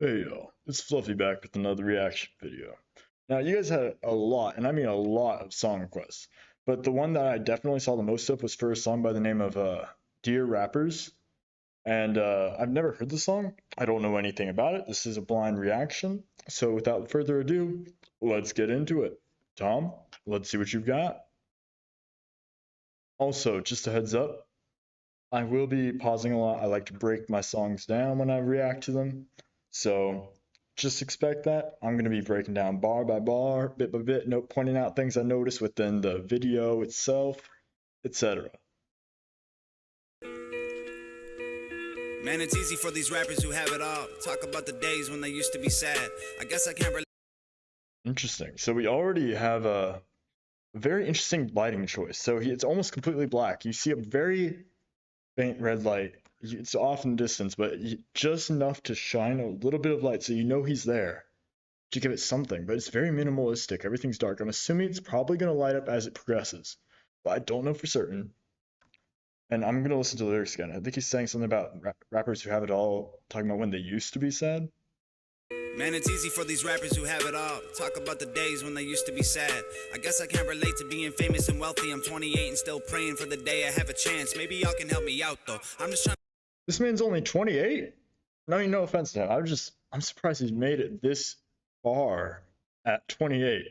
Hey y'all, it's Fluffy back with another reaction video. Now you guys had a lot, and I mean a lot of song requests, but the one that I definitely saw the most of was for a song by the name of Dear Rappers, and I've never heard the song. I don't know anything about it. This is a blind reaction, so without further ado, let's get into it. Tom, let's see what you've got. Also, just a heads up, I will be pausing a lot. I like to break my songs down when I react to them. So just expect that. I'm going to be breaking down bar by bar, bit by bit, note pointing out things I noticed within the video itself, etc. Man, it's easy for these rappers who have it all. Talk about the days when they used to be sad. I guess I can't relate. Interesting. So we already have a very interesting lighting choice. So it's almost completely black. You see a very faint red light. It's off in distance, but just enough to shine a little bit of light so you know he's there to give it something, but it's very minimalistic. Everything's dark. I'm assuming it's probably going to light up as it progresses, but I don't know for certain. And I'm going to listen to the lyrics again. I think he's saying something about rappers who have it all, talking about when they used to be sad. Man, it's easy for these rappers who have it all. Talk about the days when they used to be sad. I guess I can't relate to being famous and wealthy. I'm 28 and still praying for the day I have a chance. Maybe y'all can help me out though. I'm just trying. This man's only 28. I mean, no offense to him. I'm surprised he's made it this far at 28.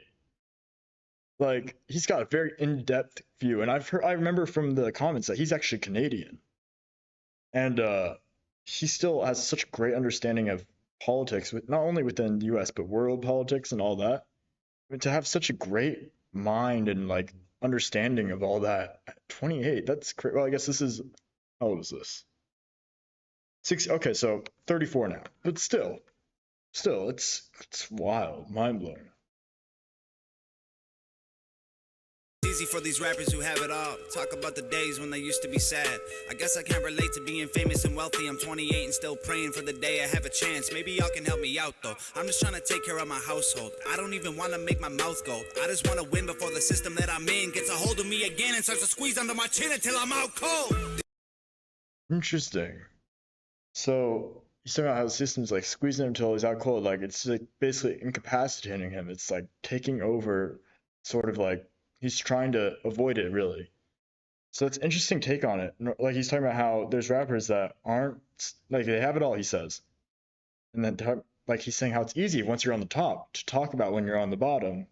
Like, he's got a very in-depth view, and I remember from the comments that he's actually Canadian, and he still has such a great understanding of politics, not only within the U.S. but world politics and all that. I mean, to have such a great mind and like understanding of all that at 28, that's great. Well, I guess this is, how old is this? Okay, so 34 now, but still, it's wild, mind blowing. Easy for these rappers who have it all. Talk about the days when they used to be sad. I guess I can't relate to being famous and wealthy. I'm 28 and still praying for the day I have a chance. Maybe y'all can help me out though. I'm just trying to take care of my household. I don't even want to make my mouth gold. I just want to win before the system that I'm in gets a hold of me again and starts to squeeze under my chin until I'm out cold. Interesting. So he's talking about how the system's like squeezing him until he's out cold. Like it's like basically incapacitating him. It's like taking over, sort of like he's trying to avoid it, really. So it's an interesting take on it. Like he's talking about how there's rappers that aren't like they have it all, he says, and then like he's saying how it's easy once you're on the top to talk about when you're on the bottom.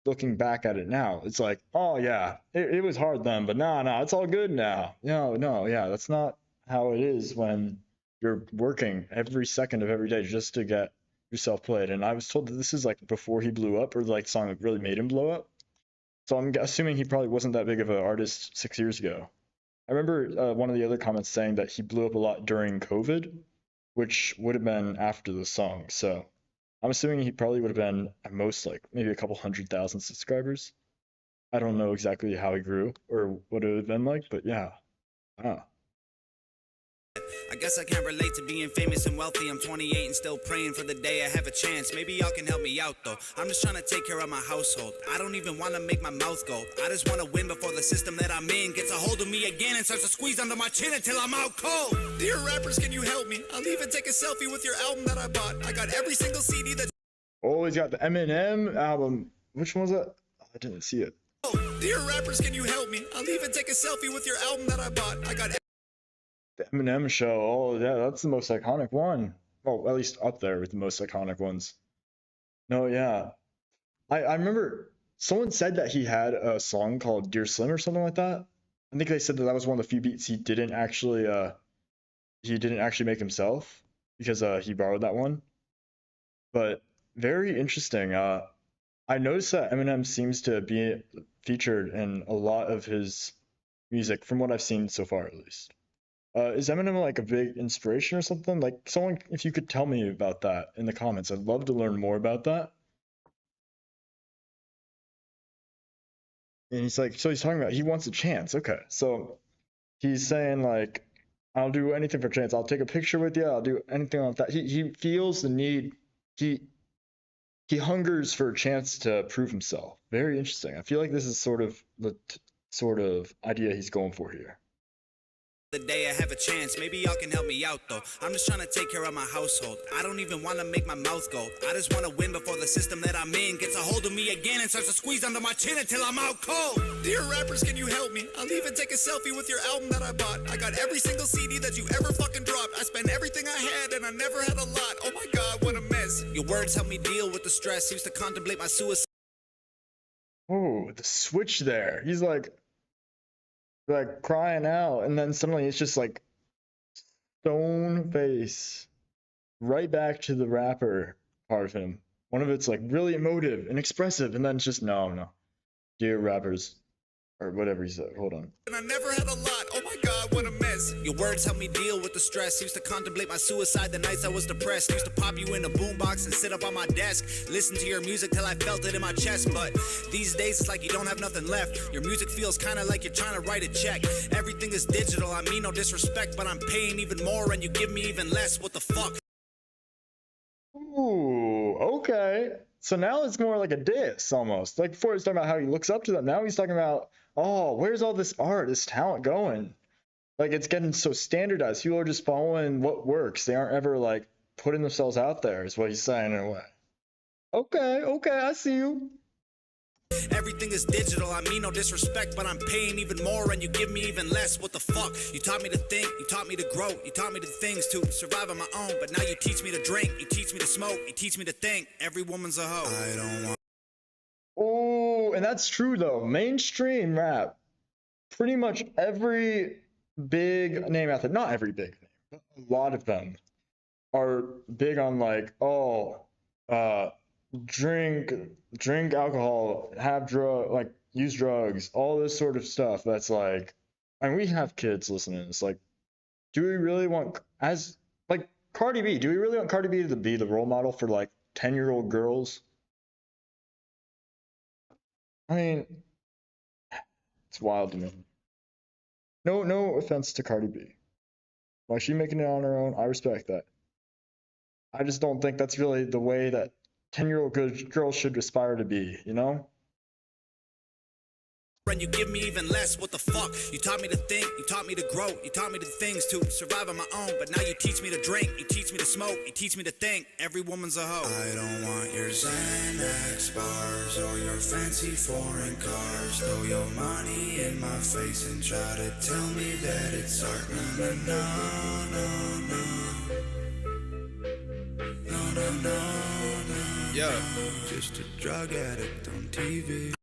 Looking back at it now, it's like, oh yeah, it was hard then, but no, it's all good now. No, yeah, that's not how it is when you're working every second of every day just to get yourself played. And I was told that this is like before he blew up, or like song that really made him blow up. So I'm assuming he probably wasn't that big of an artist 6 years ago. I remember one of the other comments saying that he blew up a lot during COVID, which would have been after the song. So I'm assuming he probably would have been at most like maybe a couple 100,000 subscribers. I don't know exactly how he grew or what it would have been like, but yeah. Wow. I guess I can't relate to being famous and wealthy. I'm 28 and still praying for the day I have a chance. Maybe y'all can help me out though. I'm just trying to take care of my household. I don't even want to make my mouth gold. I just want to win before the system that I'm in gets a hold of me again and starts to squeeze under my chin until I'm out cold. Dear rappers, can you help me? I'll even take a selfie with your album that I bought. I got every single CD that. Oh, he's got the Eminem album. Which one was that? I didn't see it. Dear rappers, can you help me? I'll even take a selfie with your album that I bought. I got the Eminem show. Oh, yeah, that's the most iconic one. Well, at least up there with the most iconic ones. No, yeah. I remember someone said that he had a song called Dear Slim or something like that. I think they said that that was one of the few beats he didn't actually make himself because he borrowed that one. But very interesting. I noticed that Eminem seems to be featured in a lot of his music from what I've seen so far, at least. Is Eminem like a big inspiration or something? Like someone, if you could tell me about that in the comments, I'd love to learn more about that. And he's like, so he's talking about he wants a chance. Okay, so he's saying like, I'll do anything for a chance. I'll take a picture with you. I'll do anything like that. He feels the need. He hungers for a chance to prove himself. Very interesting. I feel like this is sort of the sort of idea he's going for here. the day I have a chance. Maybe y'all can help me out though. I'm just trying to take care of my household. I don't even want to make my mouth go. I just want to win before the system that I'm in gets a hold of me again and starts to squeeze under my chin until I'm out cold. Dear rappers, can you help me? I'll even take a selfie with your album that I bought. I got every single CD that you ever fucking dropped. I spent everything I had and I never had a lot. Oh my god, what a mess. Your words help me deal with the stress. Used to contemplate my suicide. Oh, the switch there. He's like crying out, and then suddenly it's just like stone face. Right back to the rapper part of him. One of it's like really emotive and expressive, and then it's just no. Dear rappers, or whatever he said. Hold on. And I never had a lot. Oh my god, what a mess. Your words help me deal with the stress. Used to contemplate my suicide the nights I was depressed. Used to pop you in a boombox and sit up on my desk. Listen to your music till I felt it in my chest. But these days it's like you don't have nothing left. Your music feels kinda like you're trying to write a check. Everything is digital, I mean no disrespect, but I'm paying even more and you give me even less. What the fuck? Ooh, okay. So now it's more like a diss almost. Like before, he's talking about how he looks up to them. Now he's talking about, oh, where's all this art, this talent going? Like it's getting so standardized. People are just following what works. They aren't ever like putting themselves out there, is what he's saying in a way. Okay, I see you. Everything is digital, I mean no disrespect, but I'm paying even more and you give me even less. What the fuck? You taught me to think, you taught me to grow, you taught me the things to survive on my own, but now you teach me to drink, you teach me to smoke, you teach me to think. Every woman's a hoe. I don't want. Oh, and that's true though. Mainstream rap, pretty much every big name out there, not every big name, but a lot of them are big on like, oh, drink alcohol, have like use drugs, all this sort of stuff. That's like, and we have kids listening. It's like, do we really want, as like Cardi B, do we really want Cardi B to be the role model for like 10-year-old girls? I mean, it's wild to me. No offense to Cardi B. Like she making it on her own, I respect that. I just don't think that's really the way that 10-year-old girls should aspire to be, you know? And you give me even less. What the fuck? You taught me to think, you taught me to grow, you taught me the things to survive on my own, but now you teach me to drink, you teach me to smoke, you teach me to think. Every woman's a hoe. I don't want your Xanax bars or your fancy foreign cars. Throw your money in my face and try to tell me that it's art. No. Yeah, just a drug addict on TV.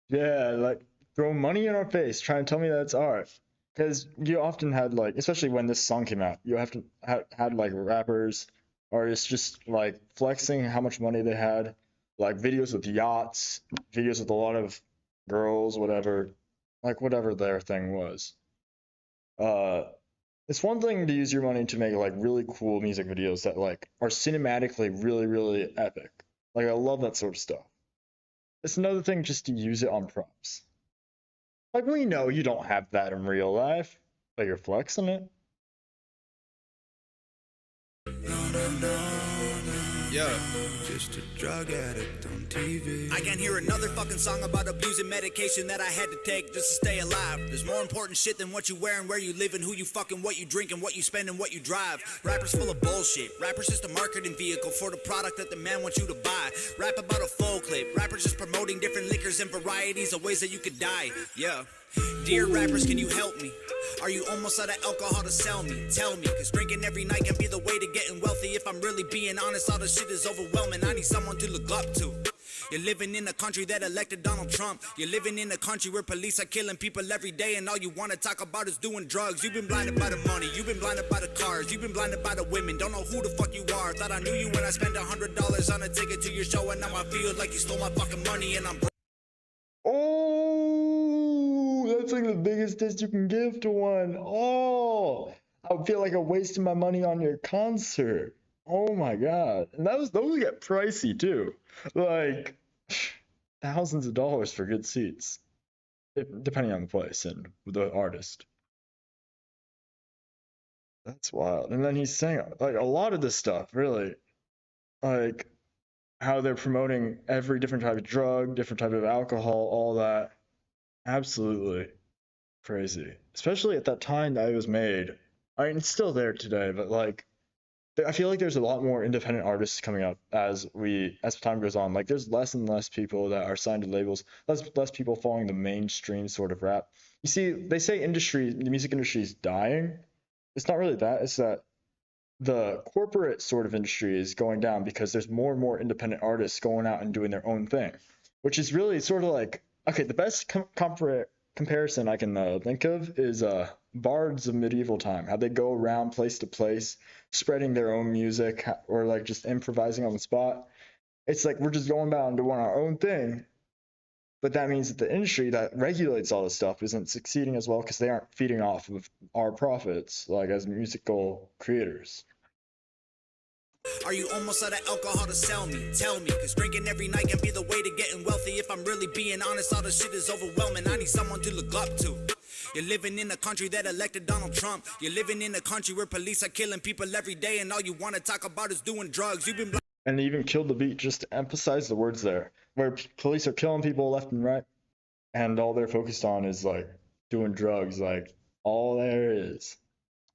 Yeah, like throw money in our face, trying to tell me that's art. Because you often had like, especially when this song came out, you have to had like rappers, artists just like flexing how much money they had, like videos with yachts, videos with a lot of girls, whatever, like whatever their thing was. Uh, it's one thing to use your money to make like really cool music videos that like are cinematically really epic. Like I love that sort of stuff. It's another thing just to use it on props. Like we know you don't have that in real life, but you're flexing it. Yeah, just a drug addict on TV. I can't hear another fucking song about abusing medication that I had to take just to stay alive. There's more important shit than what you wear and where you live and who you fucking, what you drink and what you spend and what you drive. Rappers full of bullshit. Rappers just a marketing vehicle for the product that the man wants you to buy. Rap about a full clip. Rappers just promoting different liquors and varieties of ways that you could die. Yeah. Dear rappers, can you help me? Are you almost out of alcohol to sell me? Tell me, cause drinking every night can be the way to getting wealthy. If I'm really being honest, all the shit is overwhelming. I need someone to look up to. You're living in a country that elected Donald Trump. You're living in a country where police are killing people every day, and all you want to talk about is doing drugs. You've been blinded by the money, you've been blinded by the cars, you've been blinded by the women. Don't know who the fuck you are. Thought I knew you when I spent $100 on a ticket to your show, and now I feel like you stole my fucking money and I'm broke. Oh, that's like the biggest diss you can give to one. Oh, I feel like I wasted my money on your concert. Oh my god. And those get pricey too. Like thousands of dollars for good seats. Depending on the place and the artist. That's wild. And then he's saying like a lot of this stuff, really. Like how they're promoting every different type of drug, different type of alcohol, all that. Absolutely. crazy, especially at that time that it was made. I mean, it's still there today, but like, I feel like there's a lot more independent artists coming up as time goes on. Like, there's less and less people that are signed to labels, less people following the mainstream sort of rap. You see, they say the music industry is dying. It's not really that. It's that the corporate sort of industry is going down because there's more and more independent artists going out and doing their own thing, which is really sort of like, okay, the best comparison I can think of is bards of medieval time, how they go around place to place spreading their own music or like just improvising on the spot. It's like we're just going about and doing our own thing, but that means that the industry that regulates all this stuff isn't succeeding as well because they aren't feeding off of our profits, like as musical creators. Are you almost out of alcohol to sell me? Tell me, cause drinking every night can be the way to getting wealthy. If I'm really being honest, all this shit is overwhelming. I need someone to look up to. You're living in a country that elected Donald Trump. You're living in a country where police are killing people every day, and all you want to talk about is doing drugs. You've been And they even killed the beat just to emphasize the words there, where police are killing people left and right, and all they're focused on is like doing drugs, like all there is.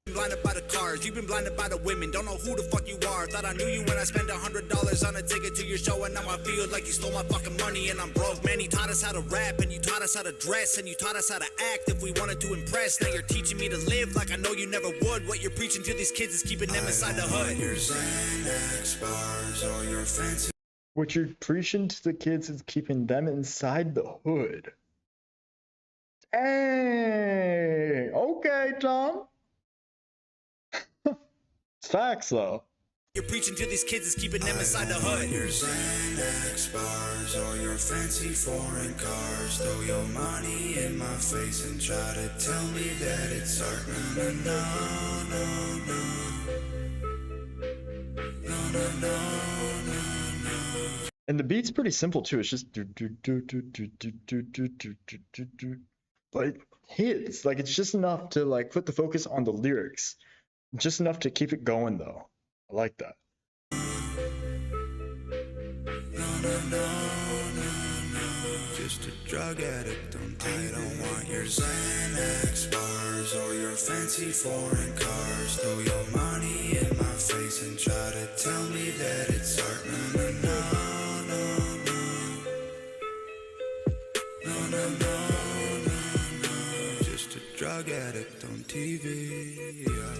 blinded by the cars, you've been blinded by the women. Don't know who the fuck you are. Thought I knew you when I spent $100 on a ticket to your show, and now I feel like you stole my fucking money and I'm broke. Man, you taught us how to rap, and you taught us how to dress, and you taught us how to act if we wanted to impress. Now you're teaching me to live like I know you never would. What you're preaching to these kids is keeping them inside the hood. Your Xanax bars or your fancy. What you're preaching to the kids is keeping them inside the hood. Hey, okay, Tom. It's facts, though. You're preaching to these kids is keeping them inside the hood. Your Xanax bars or your fancy foreign cars. Throw your money in my face and try to tell me that it's art. No, no, no, no, no, no, no, no, no. And the beat's pretty simple too. It's just do do do do do do do do do do do do. But it hits. Like it's just enough to like put the focus on the lyrics. Just enough to keep it going though. I like that. Just a drug addict on TV. I don't want your Xanax bars or your fancy foreign cars. Throw your money in my face and try to tell me that it's art. No, no, no, no, no, no, no, no, no. Just a drug addict on TV. Yeah.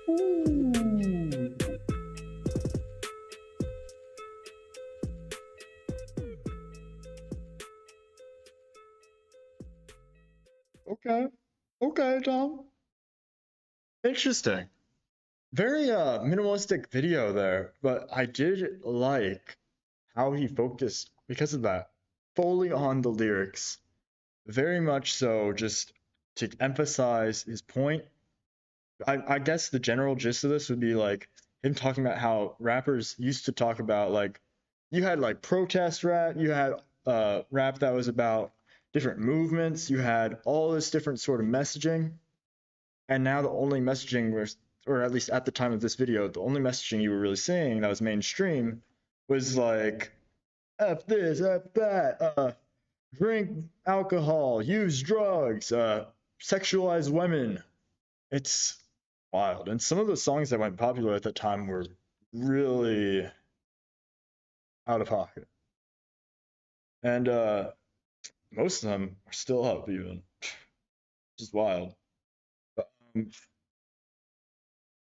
Ooh. Okay. Okay, Tom. Interesting. Very minimalistic video there, but I did like how he focused because of that fully on the lyrics. Very much so, just to emphasize his point. I guess the general gist of this would be like him talking about how rappers used to talk about like you had like protest rap, you had rap that was about different movements, you had all this different sort of messaging, and now the only messaging was, or at least at the time of this video, the only messaging you were really seeing that was mainstream was like F this, F that, drink alcohol, use drugs, sexualize women. It's wild. And some of the songs that went popular at the time were really out of pocket. And most of them are still up even. Just wild. But,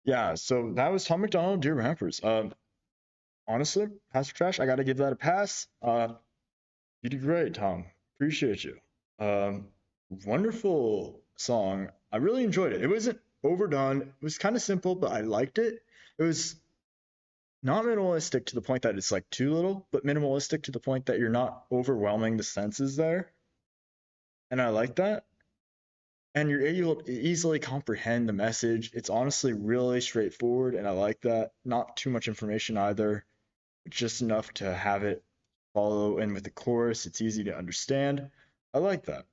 yeah, so that was Tom MacDonald, Dear Rappers. Honestly, Pastor Trash, I gotta give that a pass. You did great, Tom. Appreciate you. Wonderful song. I really enjoyed it. It wasn't overdone. It was kind of simple, but I liked it. It was not minimalistic to the point that it's like too little, but minimalistic to the point that you're not overwhelming the senses there. And I like that. And you're able to easily comprehend the message. It's honestly really straightforward, and I like that. Not too much information either, just enough to have it follow in with the chorus. It's easy to understand. I like that.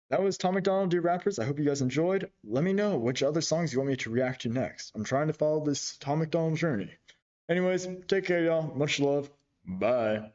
That was Tom MacDonald, Dear Rappers. I hope you guys enjoyed. Let me know which other songs you want me to react to next. I'm trying to follow this Tom MacDonald journey. Anyways, take care, y'all. Much love. Bye.